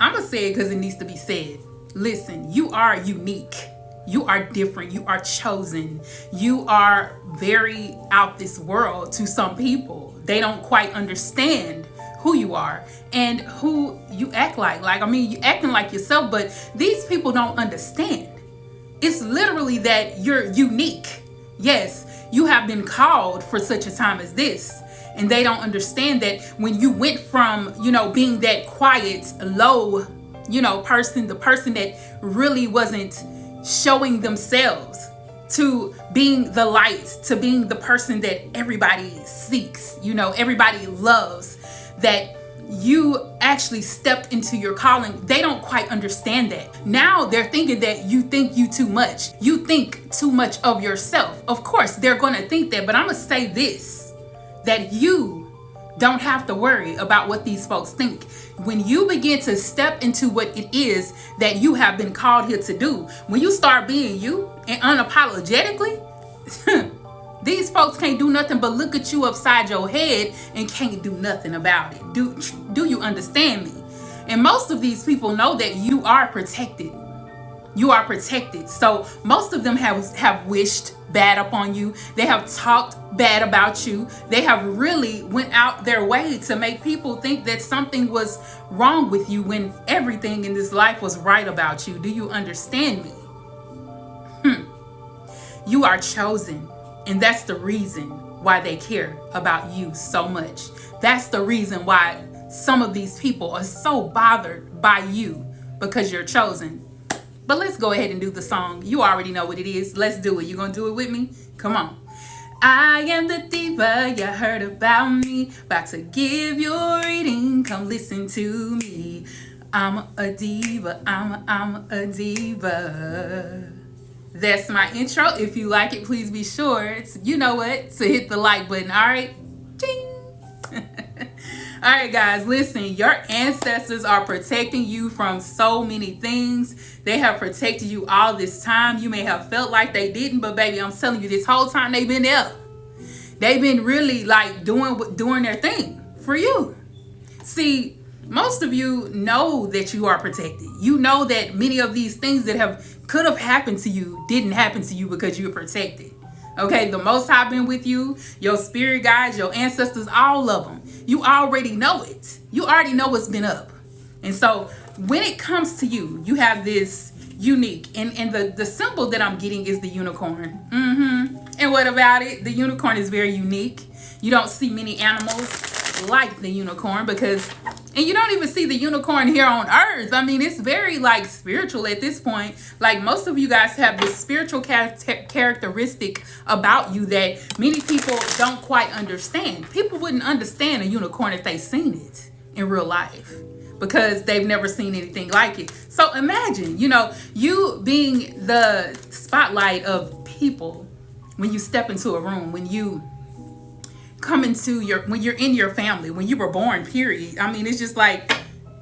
I'm going to say it because it needs to be said. Listen, you are unique. You are different. You are chosen. You are very out this world to some people. They don't quite understand who you are and who you act like. Like, I mean, you acting like yourself, but these people don't understand. It's literally that you're unique. Yes, you have been called for such a time as this. And they don't understand that when you went from, being that quiet, low, person, the person that really wasn't showing themselves, to being the light, to being the person that everybody seeks, everybody loves, that you actually stepped into your calling. They don't quite understand that. Now they're thinking that you think you too much. You think too much of yourself. Of course, they're going to think that, but I'm going to say this, that you don't have to worry about what these folks think. When you begin to step into what it is that you have been called here to do, when you start being you and unapologetically, these folks can't do nothing but look at you upside your head and can't do nothing about it. Do you understand me? And most of these people know that you are protected. You are protected. So most of them have wished bad upon you. They have talked bad about you. They have really went out their way to make people think that something was wrong with you when everything in this life was right about you. Do you understand me? You are chosen. And that's the reason why they care about you so much. That's the reason why some of these people are so bothered by you, because you're chosen. But let's go ahead and do the song. You already know what it is. Let's do it. You gonna do it with me? Come on. I am the diva, you heard about me. About to give you a reading, come listen to me. I'm a diva, I'm a diva. That's my intro. If you like it, please be sure to, to hit the like button. All right. Ding. All right, guys, listen, your ancestors are protecting you from so many things. They have protected you all this time. You may have felt like they didn't, but baby, I'm telling you, this whole time they've been there. They've been really like doing their thing for you. See, most of you know that you are protected. You know that many of these things that could have happened to you didn't happen to you because you're protected. Okay, the Most High been with you, your spirit guides, your ancestors, all of them. You already know it. You already know what's been up. And so when it comes to you, you have this unique, and the symbol that I'm getting is the unicorn. And what about it? The unicorn is very unique. You don't see many animals like the unicorn and you don't even see the unicorn here on earth. I mean, it's very like spiritual at this point. Like, most of you guys have this spiritual characteristic about you that many people don't quite understand. People wouldn't understand a unicorn if they seen it in real life, because they've never seen anything like it. So imagine, you being the spotlight of people when you step into a room, when you when you're in your family, when you were born, period. I mean, it's just like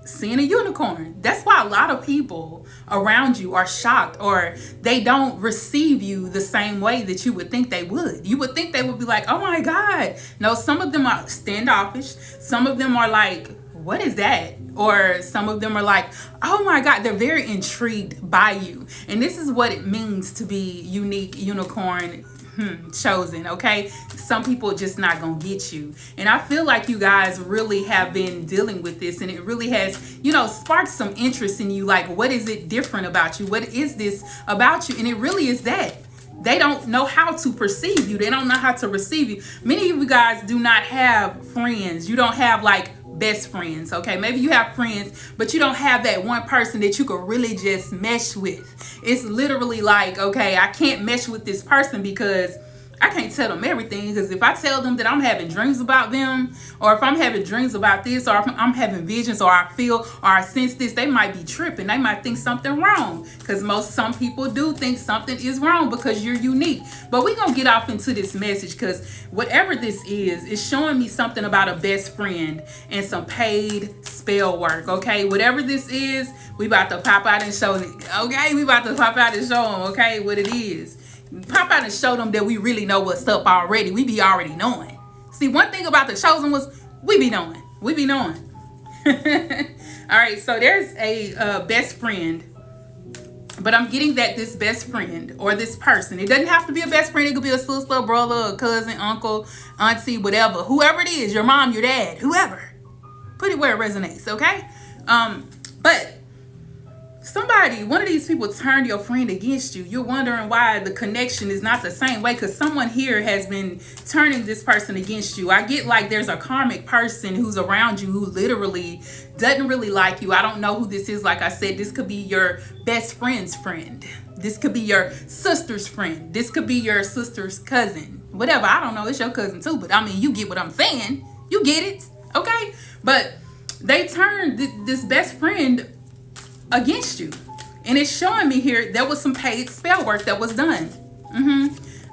seeing a unicorn. That's why a lot of people around you are shocked, or they don't receive you the same way that you would think they would. You would think they would be like, oh my God. No, some of them are standoffish. Some of them are like, what is that? Or some of them are like, oh my God, they're very intrigued by you. And this is what it means to be unique, unicorn, chosen. Okay, some people just not gonna get you, and I feel like you guys really have been dealing with this, and it really has sparked some interest in you. Like, what is it different about you? What is this about you? And it really is that they don't know how to perceive you. They don't know how to receive you. Many of you guys do not have friends. You don't have like best friends. Okay, maybe you have friends, but you don't have that one person that you could really just mesh with. It's literally like, okay, I can't mesh with this person because I can't tell them everything, because if I tell them that I'm having dreams about them, or if I'm having dreams about this, or if I'm having visions, or I feel or I sense this, they might be tripping. They might think something wrong, because some people do think something is wrong because you're unique. But we're gonna get off into this message, because whatever this is showing me something about a best friend and some paid spell work. Okay, whatever this is, we about to pop out and show it. Okay, we about to pop out and show them, okay, what it is. Pop out and show them that we really know what's up already. We be already knowing. See, one thing about the chosen was we be knowing. We be knowing. All right, so there's a best friend, but I'm getting that this best friend or this person, it doesn't have to be a best friend. It could be a sister, brother, a cousin, uncle, auntie, whatever. Whoever it is, your mom, your dad, whoever. Put it where it resonates, okay? But somebody, one of these people turned your friend against you. You're wondering why the connection is not the same way, because someone here has been turning this person against you. I get like there's a karmic person who's around you who literally doesn't really like you. I don't know who this is. Like I said, this could be your best friend's friend. This could be your sister's friend. This could be your sister's cousin. Whatever. I don't know. It's your cousin too. But I mean, you get what I'm saying. You get it. Okay? But they turned this best friend against you. And it's showing me here there was some paid spell work that was done.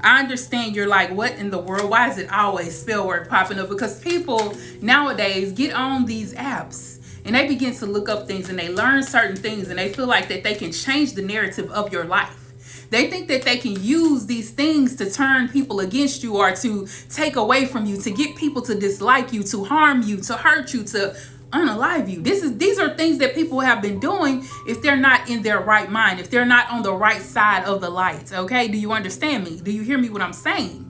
I understand you're like, what in the world? Why is it always spell work popping up? Because people nowadays get on these apps and they begin to look up things and they learn certain things and they feel like that they can change the narrative of your life. They think that they can use these things to turn people against you or to take away from you, to get people to dislike you, to harm you, to hurt you, to unalive you. These are things that people have been doing if they're not in their right mind, if they're not on the right side of the light. Okay, do you understand me? Do you hear me what I'm saying?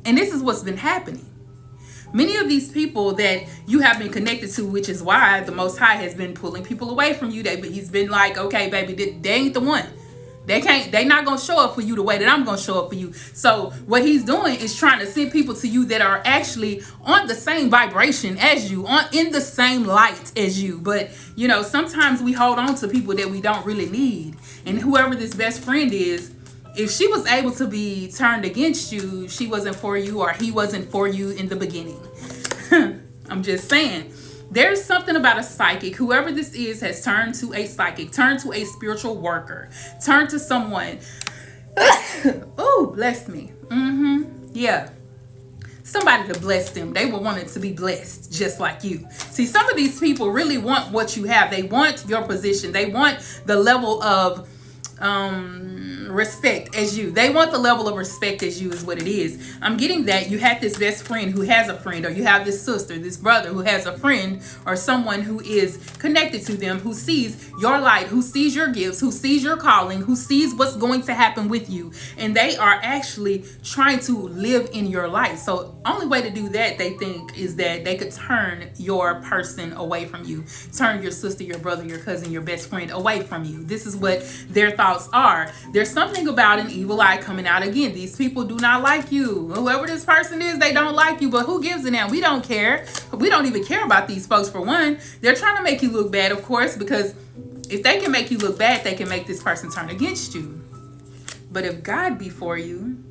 And this is what's been happening. Many of these people that you have been connected to, which is why the Most High has been pulling people away from you. He's been like, okay, baby, they ain't the one. They not gonna show up for you the way that I'm gonna show up for you. So what he's doing is trying to send people to you that are actually on the same vibration as you, in the same light as you. But you know, sometimes we hold on to people that we don't really need. And whoever this best friend is, if she was able to be turned against you, she wasn't for you, or he wasn't for you in the beginning. I'm just saying. There's something about a psychic. Whoever this is has turned to a psychic, turned to a spiritual worker, turned to someone. Oh, bless me. Yeah. Somebody to bless them. They were wanting to be blessed just like you. See, some of these people really want what you have. They want your position. They want the level of respect as you. They want the level of respect as you is what it is. I'm getting that you had this best friend who has a friend, or you have this sister, this brother who has a friend or someone who is connected to them, who sees your light, who sees your gifts, who sees your calling, who sees what's going to happen with you. And they are actually trying to live in your light. So only way to do that, they think, is that they could turn your person away from you, turn your sister, your brother, your cousin, your best friend away from you. This is what their thoughts are. There's something about an evil eye coming out again. These people do not like you. Whoever this person is, they don't like you, but who gives a damn? We don't care. We don't even care about these folks. For one, they're trying to make you look bad, of course, because if they can make you look bad, they can make this person turn against you. But if God be for you,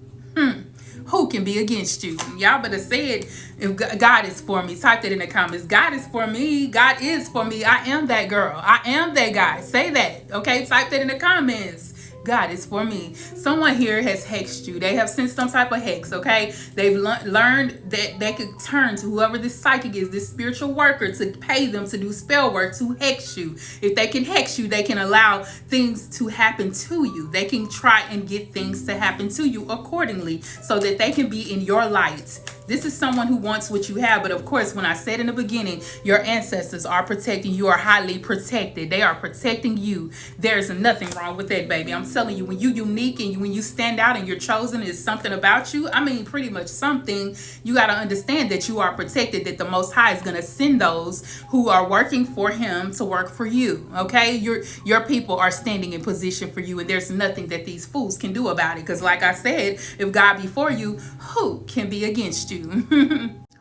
who can be against you? Y'all better say it. If God is for me, type that in the comments. God is for me. God is for me. I am that girl. I am that guy. Say that. Okay, type that in the comments. God is for me. Someone here has hexed you. They have sent some type of hex, okay? They've learned that they could turn to whoever this psychic is, this spiritual worker, to pay them to do spell work to hex you. If they can hex you, they can allow things to happen to you. They can try and get things to happen to you accordingly so that they can be in your light. This is someone who wants what you have. But of course, when I said in the beginning, your ancestors are protecting you, are highly protected. They are protecting you. There's nothing wrong with that, baby. I'm telling you, when you're unique and when you stand out and you're chosen, is something about you. I mean, pretty much something. You got to understand that you are protected, that the Most High is going to send those who are working for him to work for you. Okay? Your people are standing in position for you, and there's nothing that these fools can do about it. Because like I said, if God be for you, who can be against you?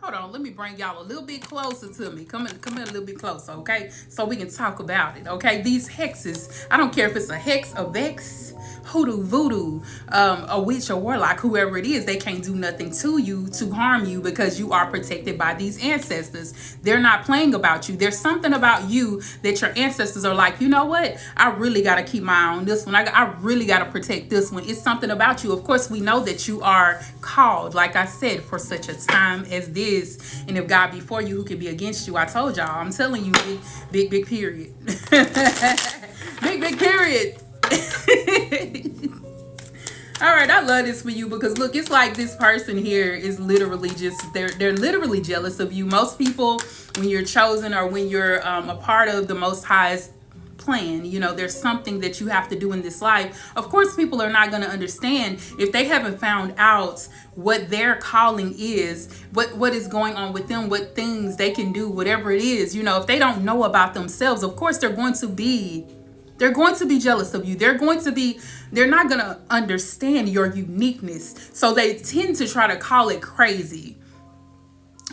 Hold on, let me bring y'all a little bit closer to me. Come in a little bit closer, okay? So we can talk about it, okay? These hexes, I don't care if it's a hex, a vex, hoodoo, voodoo, a witch, a warlock, whoever it is, they can't do nothing to you to harm you because you are protected by these ancestors. They're not playing about you. There's something about you that your ancestors are like, you know what? I really got to keep my eye on this one. I really got to protect this one. It's something about you. Of course, we know that you are called, like I said, for such a time as this. And if God be for you, who can be against you? I told y'all. I'm telling you, big period. big period. All right, I love this for you because look, it's like this person here is literally just they're literally jealous of you. Most people when you're chosen, or when you're a part of the Most High's plan. You know, there's something that you have to do in this life. Of course, people are not going to understand if they haven't found out what their calling is, what is going on with them, what things they can do, whatever it is. You know, if they don't know about themselves, of course they're going to be jealous of you. They're not going to understand your uniqueness. So they tend to try to call it crazy.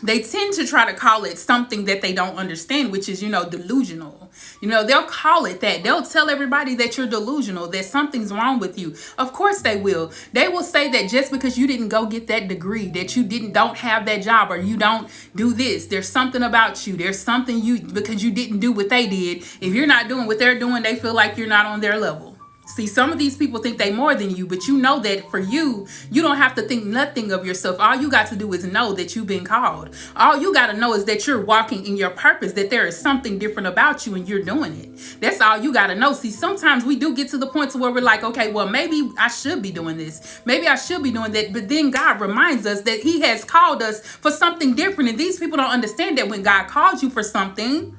They tend to try to call it something that they don't understand, which is, delusional. They'll call it that. They'll tell everybody that you're delusional, that something's wrong with you. Of course they will. They will say that just because you didn't go get that degree, that you don't have that job, or you don't do this, there's something about you. There's something because you didn't do what they did. If you're not doing what they're doing, they feel like you're not on their level. See, some of these people think they more than you, but you know that for you, you don't have to think nothing of yourself. All you got to do is know that you've been called. All you got to know is that you're walking in your purpose, that there is something different about you and you're doing it. That's all you got to know. See, sometimes we do get to the point to where we're like, okay, well, maybe I should be doing this. Maybe I should be doing that. But then God reminds us that he has called us for something different. And these people don't understand that when God called you for something,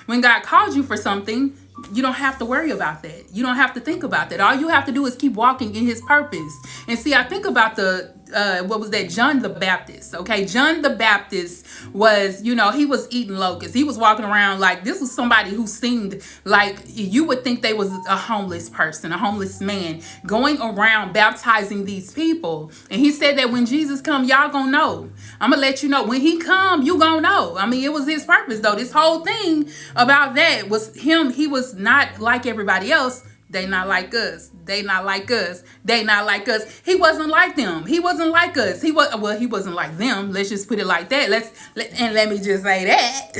when God called you for something, you don't have to worry about that. You don't have to think about that. All you have to do is keep walking in his purpose. And see, I think about John the Baptist. Okay, John the Baptist was, he was eating locusts. He was walking around like, this was somebody who seemed like you would think they was a homeless person, a homeless man, going around baptizing these people. And he said that when Jesus come, y'all gonna know. I'm gonna let you know. When he come, you gonna know. I mean, it was his purpose though. This whole thing about that was him. He was not like everybody else. They not like us. They not like us. They not like us. He wasn't like them. He wasn't like us. He wasn't like them. Let's just put it like that. Let me just say that.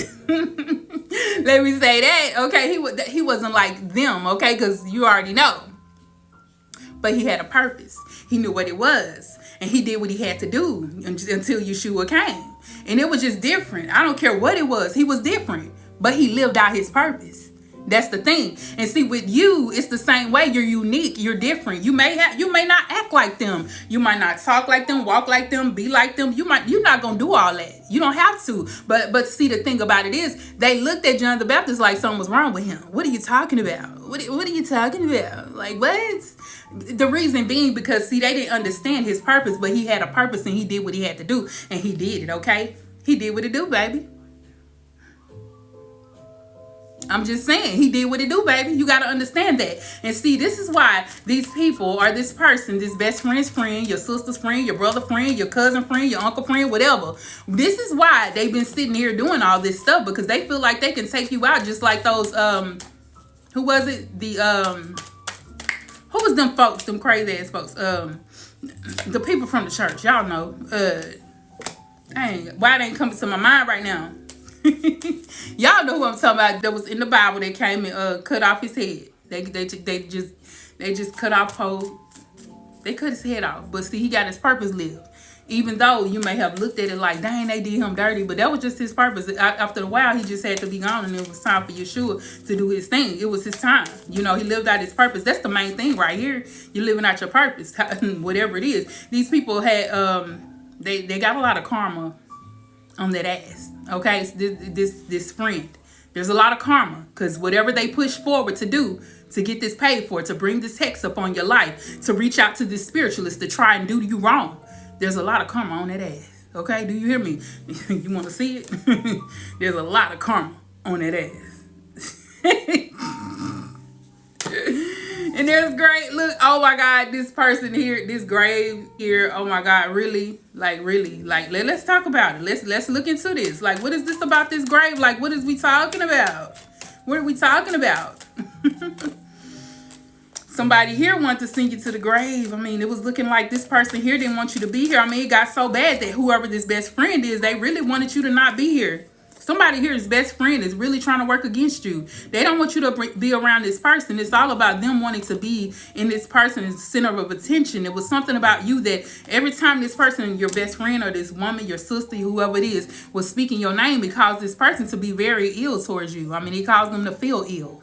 Let me say that. Okay, he wasn't like them. Okay, because you already know. But he had a purpose. He knew what it was, and he did what he had to do until Yeshua came. And it was just different. I don't care what it was. He was different, but he lived out his purpose. That's the thing. And see, with you, it's the same way. You're unique. You're different. You may not act like them. You might not talk like them, walk like them, be like them. You're not going to do all that. You don't have to. But see, the thing about it is they looked at John the Baptist like something was wrong with him. What are you talking about? What are you talking about? Like, what? The reason being because, see, they didn't understand his purpose, but he had a purpose and he did what he had to do. And he did it, okay? He did what he do, baby. I'm just saying, he did what he do, baby. You got to understand that. And see, this is why these people, or this person, this best friend's friend, your sister's friend, your brother friend, your cousin friend, your uncle friend, whatever. This is why they've been sitting here doing all this stuff, because they feel like they can take you out just like those, who was it? Who was them folks, them crazy ass folks? The people from the church, y'all know. Why it ain't coming to my mind right now? Y'all know who I'm talking about. That was in the Bible. They came and cut off his head. They just cut off they cut his head off. But see, he got his purpose lived. Even though you may have looked at it like, dang, they did him dirty, but that was just his purpose. After a while, he just had to be gone, and it was time for Yeshua to do his thing. It was his time. He lived out his purpose. That's the main thing right here. You're living out your purpose, whatever it is. These people had they got a lot of karma on that ass. Okay, this friend, there's a lot of karma, because whatever they push forward to do to get this paid for, to bring this hex up on your life, to reach out to this spiritualist to try and do you wrong, there's a lot of karma on that ass. Okay, do you hear me? You want to see it? There's a lot of karma on that ass. And there's great, look, oh my God, this person here, this grave here, oh my God, really, let's talk about it. Let's look into this. Like, what is this about this grave? Like, what is we talking about? What are we talking about? Somebody here wanted to send you to the grave. I mean, it was looking like this person here didn't want you to be here. I mean, it got so bad that whoever this best friend is, they really wanted you to not be here. Somebody here's best friend is really trying to work against you. They don't want you to be around this person. It's all about them wanting to be in this person as the center of attention. It was something about you that every time this person, your best friend or this woman, your sister, whoever it is, was speaking your name, it caused this person to be very ill towards you. I mean, it caused them to feel ill.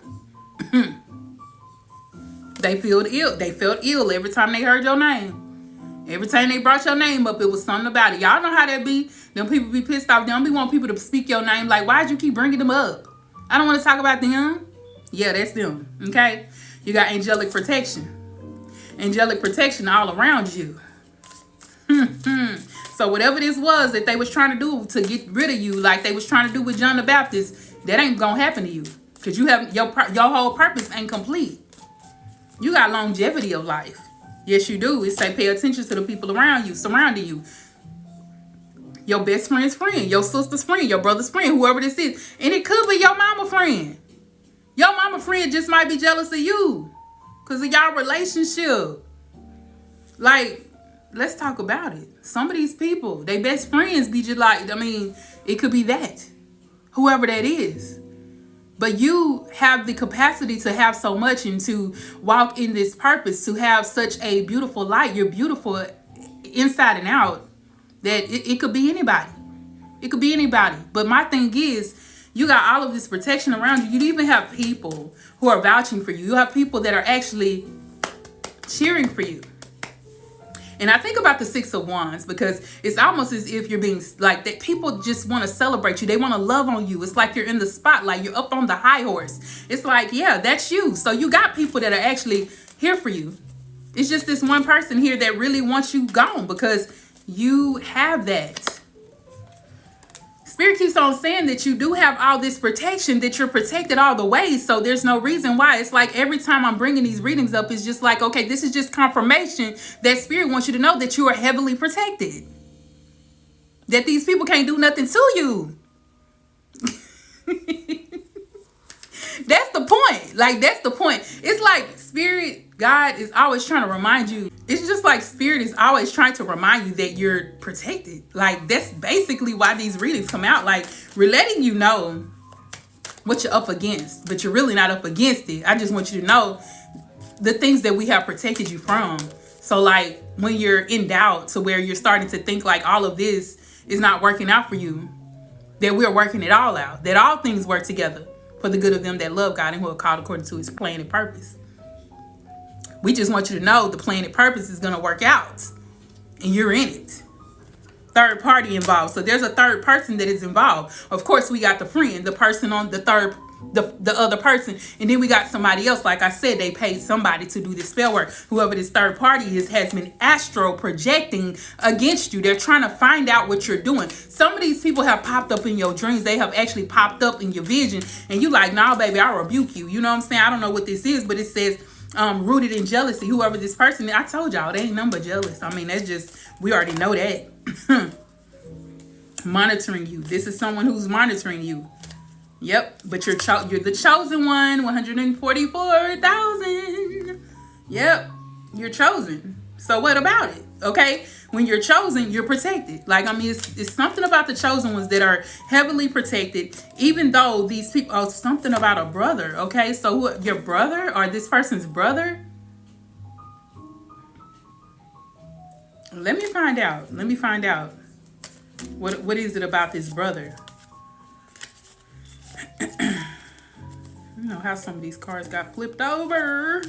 They felt ill. They felt ill every time they heard your name. Every time they brought your name up, it was something about it. Y'all know how that be. Them people be pissed off. They don't be want people to speak your name. Like, why'd you keep bringing them up? I don't want to talk about them. Yeah, that's them. Okay? You got angelic protection. Angelic protection all around you. So whatever this was that they was trying to do to get rid of you, like they was trying to do with John the Baptist, that ain't gonna happen to you. Because you have your whole purpose ain't complete. You got longevity of life. Yes, you do. It say pay attention to the people around you, surrounding you. Your best friend's friend, your sister's friend, your brother's friend, whoever this is. And it could be your mama friend. Your mama friend just might be jealous of you because of y'all relationship. Like, let's talk about it. Some of these people, they best friends be just like, I mean, it could be that. Whoever that is. But you have the capacity to have so much and to walk in this purpose, to have such a beautiful light. You're beautiful inside and out that it could be anybody. It could be anybody. But my thing is, you got all of this protection around you. You even have people who are vouching for you. You have people that are actually cheering for you. And I think about the Six of Wands because it's almost as if you're being like that. People just want to celebrate you. They want to love on you. It's like you're in the spotlight. You're up on the high horse. It's like, yeah, that's you. So you got people that are actually here for you. It's just this one person here that really wants you gone because you have that. Spirit keeps on saying that you do have all this protection, that you're protected all the way. So there's no reason why. It's like every time I'm bringing these readings up, it's just like, okay, this is just confirmation that Spirit wants you to know that you are heavily protected. That these people can't do nothing to you. That's the point. Like, that's the point. It's like Spirit, God is always trying to remind you. It's just like Spirit is always trying to remind you that you're protected. Like, that's basically why these readings come out. Like, we're letting you know what you're up against, but you're really not up against it. I just want you to know the things that we have protected you from. So, like, when you're in doubt to where you're starting to think like all of this is not working out for you, that we're working it all out. That all things work together for the good of them that love God and who are called according to his plan and purpose. We just want you to know the plan and purpose is going to work out. And you're in it. Third party involved. So there's a third person that is involved. Of course, we got the friend, the person on the third, the other person. And then we got somebody else. Like I said, they paid somebody to do this spell work. Whoever this third party is has been astro projecting against you. They're trying to find out what you're doing. Some of these people have popped up in your dreams. They have actually popped up in your vision. And you like, nah, baby, I rebuke you. You know what I'm saying? I don't know what this is, but it says rooted in jealousy. Whoever this person is, I told y'all, they ain't nothing but jealous. I mean, that's just, we already know that. Monitoring you. This is someone who's monitoring you. Yep, but you're the chosen one. 144,000. Yep, you're chosen. So what about it? Okay, when you're chosen, you're protected. Like, I mean, it's something about the chosen ones that are heavily protected, even though these people, oh, something about a brother. Okay, so who, your brother or this person's brother? Let me find out. Let me find out. What is it about this brother? I don't know how some of these cards got flipped over.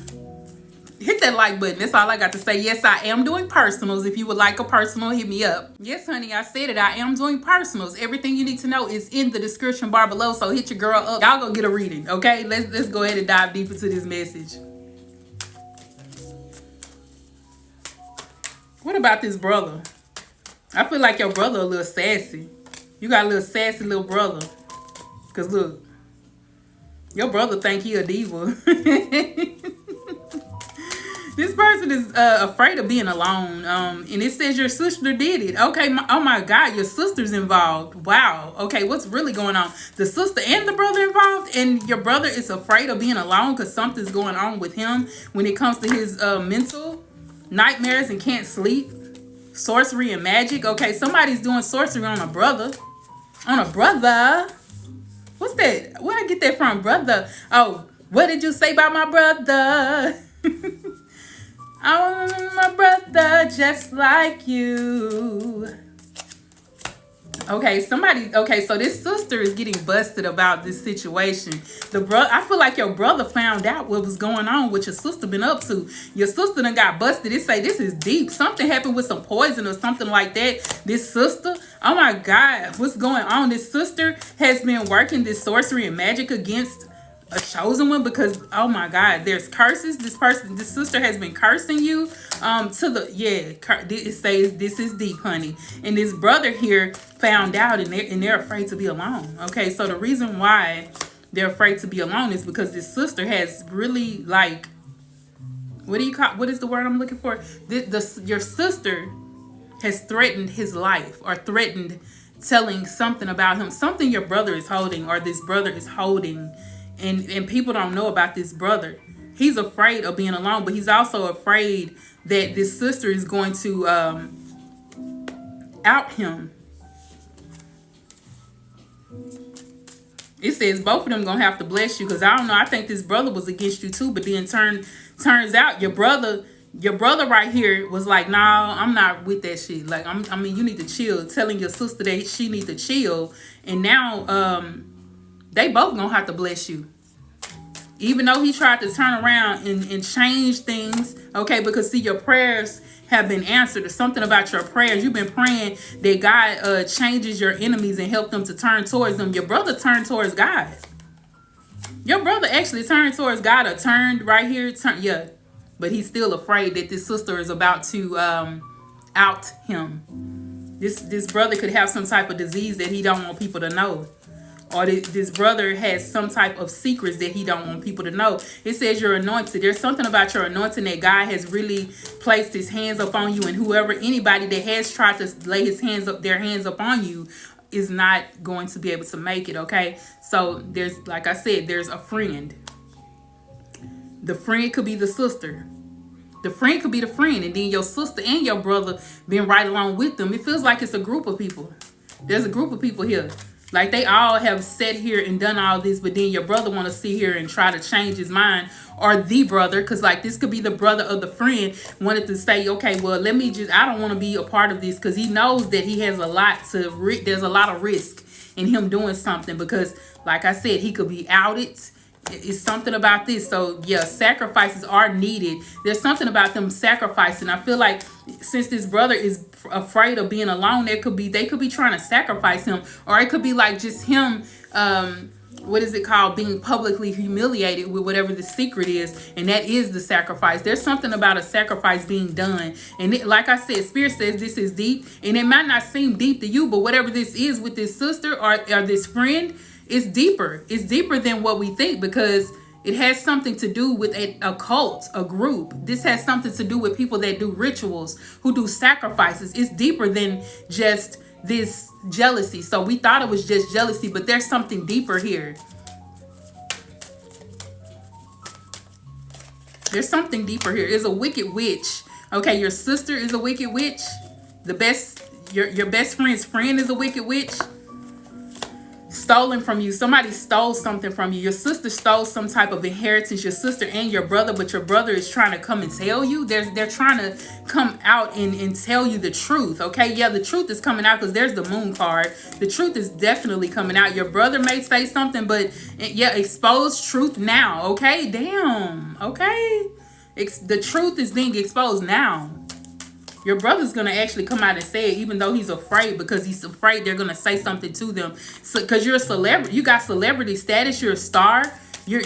Hit that like button. That's all I got to say. Yes, I am doing personals. If you would like a personal, hit me up. Yes, honey, I said it. I am doing personals. Everything you need to know is in the description bar below. So hit your girl up. Y'all go get a reading, okay? Let's go ahead and dive deep into this message. What about this brother? I feel like your brother a little sassy. You got a little sassy little brother. Because look, your brother think he a diva. This person is afraid of being alone. And it says your sister did it. Okay, oh my God, your sister's involved. Wow. Okay, what's really going on? The sister and the brother involved? And your brother is afraid of being alone because something's going on with him when it comes to his mental nightmares and can't sleep. Sorcery and magic. Okay, somebody's doing sorcery on a brother. On a brother? What's that? Where'd I get that from? Brother. Oh, what did you say about my brother? I want my brother just like you. Okay, so this sister is getting busted about this situation. I feel like your brother found out what was going on, what your sister been up to. Your sister done got busted. It say this is deep. Something happened with some poison or something like that. This sister, oh my God, what's going on? This sister has been working this sorcery and magic against a chosen one, because oh my God, there's curses. This sister has been cursing you it says this is deep, honey. And this brother here found out, and they're afraid to be alone. Okay, so the reason why they're afraid to be alone is because this sister has really, like, what is the word I'm looking for? Your sister has threatened his life, or threatened telling something about him, something your brother is holding, or this brother is holding. And people don't know about this brother. He's afraid of being alone, but he's also afraid that this sister is going to out him. It says both of them gonna have to bless you, because I don't know. I think this brother was against you too, but then turns out your brother right here was like, nah, I'm not with that shit. Like, I mean, you need to chill. Telling your sister that she need to chill, and now they both gonna have to bless you. Even though he tried to turn around and change things, okay, because see, your prayers have been answered. There's something about your prayers. You've been praying that God changes your enemies and help them to turn towards them. Your brother turned towards God. Your brother actually turned towards God, or turned right here. But he's still afraid that this sister is about to out him. This brother could have some type of disease that he don't want people to know. Or this brother has some type of secrets that he don't want people to know. It says you're anointed. There's something about your anointing that God has really placed his hands up on you. And anybody that has tried to lay their hands up on you is not going to be able to make it, okay? So there's, like I said, there's a friend. The friend could be the sister. The friend could be the friend. And then your sister and your brother been right along with them. It feels like it's a group of people. There's a group of people here. Like, they all have sat here and done all this, but then your brother want to sit here and try to change his mind. Or the brother, because like this could be the brother of the friend, wanted to say, okay, well, I don't want to be a part of this, because he knows that he has there's a lot of risk in him doing something, because like I said, he could be outed. It's something about this. So yeah, sacrifices are needed. There's something about them sacrificing. I feel like since this brother is afraid of being alone, they could be trying to sacrifice him, or it could be like just him what is it called, being publicly humiliated with whatever the secret is, and that is the sacrifice. There's something about a sacrifice being done, and like I said, Spirit says this is deep, and it might not seem deep to you, but whatever this is with this sister or this friend, it's deeper. It's deeper than what we think, because it has something to do with a cult, a group. This has something to do with people that do rituals, who do sacrifices. It's deeper than just this jealousy. So we thought it was just jealousy, but there's something deeper here. There's something deeper here. It's a wicked witch. Okay, your sister is a wicked witch. Your best friend's friend is a wicked witch. Stolen from you. Somebody stole something from you. Your sister stole some type of inheritance, your sister and your brother, but your brother is trying to come and tell you. They're trying to come out and tell you the truth. Okay, yeah, the truth is coming out, because there's the moon card. The truth is definitely coming out. Your brother may say something, but yeah, expose truth now. Okay, damn. Okay, the truth is being exposed now. Your brother's going to actually come out and say it, even though he's afraid, because he's afraid they're going to say something to them. So, because you're a celebrity, you got celebrity status, you're a star, you're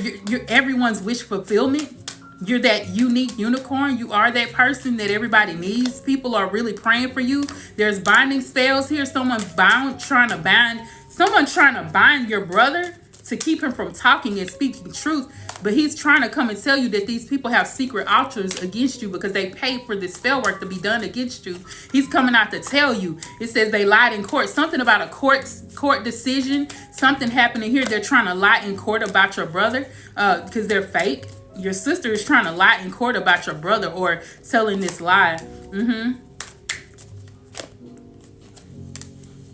everyone's wish fulfillment. You're that unique unicorn. You are that person that everybody needs. People are really praying for you. There's binding spells here. Someone trying to bind your brother to keep him from talking and speaking truth. But he's trying to come and tell you that these people have secret altars against you, because they paid for this spell work to be done against you. He's coming out to tell you. It says they lied in court. Something about a court decision. Something happening here. They're trying to lie in court about your brother because they're fake. Your sister is trying to lie in court about your brother, or telling this lie.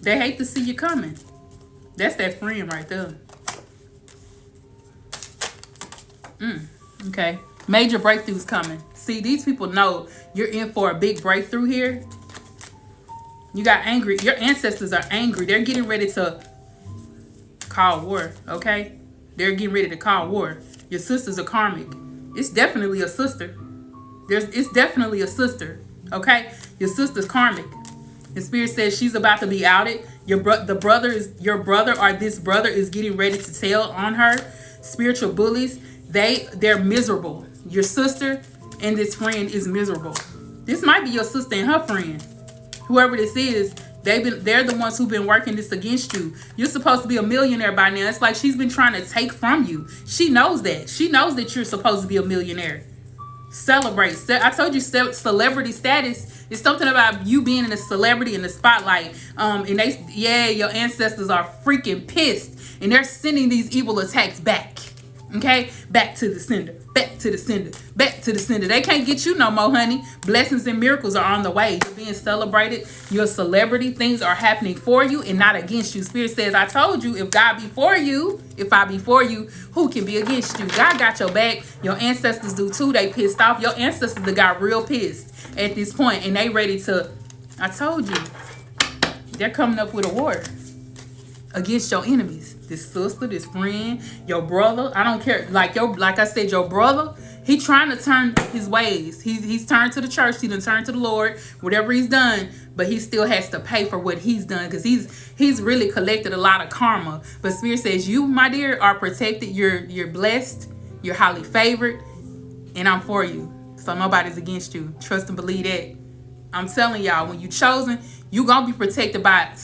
They hate to see you coming. That's that friend right there. Okay. Major breakthroughs coming. See, these people know you're in for a big breakthrough here. You got angry. Your ancestors are angry. They're getting ready to call war, okay? They're getting ready to call war. Your sisters are karmic. It's definitely a sister. It's definitely a sister, okay? Your sister's karmic. The spirit says she's about to be outed. Your brother is getting ready to tell on her. Spiritual bullies, they're miserable. Your sister and this friend is miserable. This might be your sister and her friend. Whoever this is, they're the ones who've been working this against you. You're supposed to be a millionaire by now. It's like she's been trying to take from you. She knows that. She knows that you're supposed to be a millionaire. Celebrate. I told you celebrity status is something about you being in a celebrity in the spotlight. And your ancestors are freaking pissed, and they're sending these evil attacks back. Okay, back to the sender, back to the sender, back to the sender. They can't get you no more, honey. Blessings and miracles are on the way. You're being celebrated. You're a celebrity. Things are happening for you and not against you. Spirit says, I told you, if God be for you, if I be for you, who can be against you? God got your back. Your ancestors do too. They pissed off. Your ancestors that got real pissed at this point, and they ready to, I told you, they're coming up with a war against your enemies. This sister, this friend, your brother, I don't care. Like I said, your brother, he trying to turn his ways. He's turned to the church. He done turned to the Lord, whatever he's done, but he still has to pay for what he's done, because he's really collected a lot of karma. But Spirit says, you, my dear, are protected. You're blessed. You're highly favored, and I'm for you. So nobody's against you. Trust and believe that. I'm telling y'all, when you chosen, you gonna be protected by in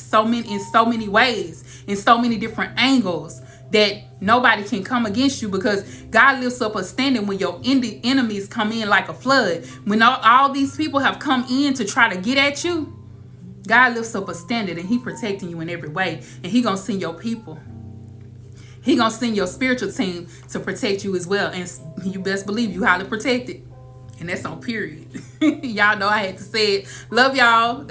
so many ways, in so many different angles, that nobody can come against you, because God lifts up a standing when your enemies come in like a flood. When all these people have come in to try to get at you, God lifts up a standard, and he protecting you in every way. And he gonna send your people. He gonna send your spiritual team to protect you as well. And you best believe you highly protected. And that's on period. Y'all know I had to say it. Love y'all.